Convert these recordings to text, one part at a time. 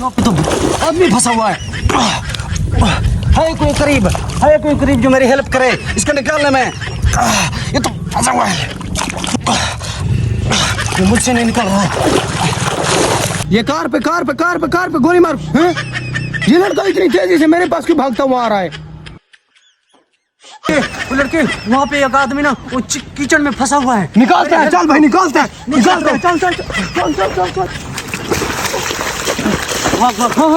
यहाँ पे तो आदमी फंसा हुआ है कोई करीब जो मेरी हेल्प करे इसको निकालने में। ये तो फंसा हुआ है, ये मुझसे नहीं निकल रहा है। ये कार पे गोली मार। ये लड़का इतनी तेजी से मेरे पास क्यों भागता हुआ आ रहा है? वो लड़के वहाँ पे एक आदमी ना वो किचन में फंसा हुआ है। निकालते हैं, चल भाई निकालते हैं, चल। हाँ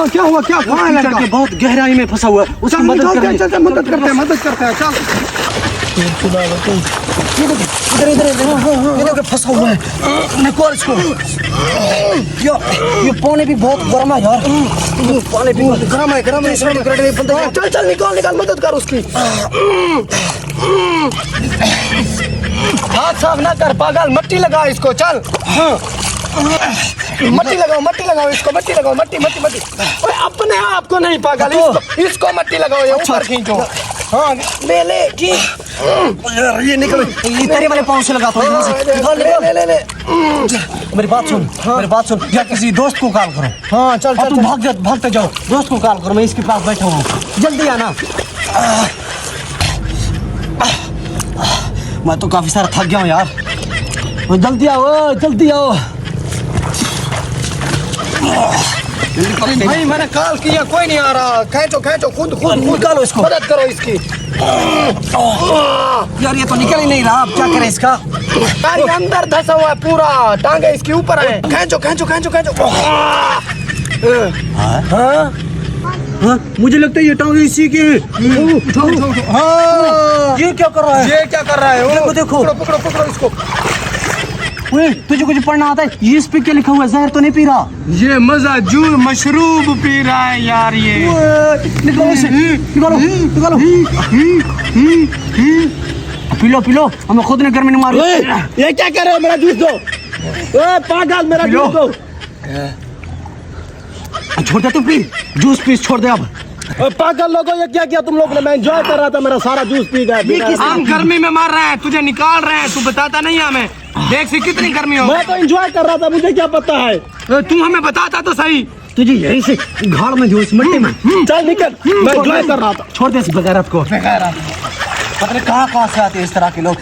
क्या हुआ, क्या कहाँ है लड़का? बहुत गहराई में फंसा हुआ है, उसकी मदद करते हैं। मदद करते हैं, चल। इधर फंसा हुआ है, निकाल इसको। ये पानी भी बहुत गर्म है यार, पानी भी गर्म है। चल निकाल, मदद कर उसकी। हाथ साफ ना कर पागल, मट्टी लगा इसको, चल। मट्टी लगाओ इसको, मट्टी। ओए अपने आप को नहीं पागल, इसको मट्टी लगाओ, ये ऊपर खींचो। हाँ ले यार ये निकल, ये तेरे वाले पाँव से लगाता हूँ। ले। मेरी बात सुन या किसी दोस्त को कॉल करो। हाँ चल तुम भागते जाओ, दोस्त को कॉल करो, मैं इसके पास बैठा हूँ, जल्दी आना। मैं तो काफी सारा थक गया हूँ यार, जल्दी आओ। भाई मैंने कॉल किया, कोई नहीं आ रहा। खींचो खुद निकालो इसको, मदद करो इसकी। यार ये तो निकल ही नहीं रहा, अब क्या करें इसका? यार ये अंदर धंसा हुआ है पूरा, टांगे इसके ऊपर है। खींचो। हाँ, मुझे लगता है ये टांगे इसी के। हाँ ये क्या कर रहा है? देखो पकड़ो इसको। तुझे कुछ पढ़ना आता है? ये इस पे क्या लिखा हुआ है? जहर तो नहीं पी रहा? ये मशरूब पी रहा है यार ये। निकालो इसे, निकालो। पी लो, हमें खुद ने गर्मी नहीं मारी। ये क्या कर रहे हो? मेरा जूस दो। पागल, मेरा जूस दो। छोड़ दे, तू पी जूस, पी छोड़ दे अब। पागल लोगों, ये क्या किया तुम लोग ने? मैं एंजॉय कर रहा था, मेरा सारा जूस पी गया। हम गर्मी में मार रहे हैं, तुझे निकाल रहे हैं, तू बताता नहीं हमें। देख सी कितनी गर्मी हो। मैं तो एंजॉय कर रहा था, मुझे क्या पता है? तू हमें बताता तो सही। तुझे यहीं से घाड़ में जो इस मिट्टी में। चल निकल, मैं एंजॉय कर रहा था। छोड़ दे इस बगैरत को। पता नहीं कहाँ से आते हैं इस तरह के लोग।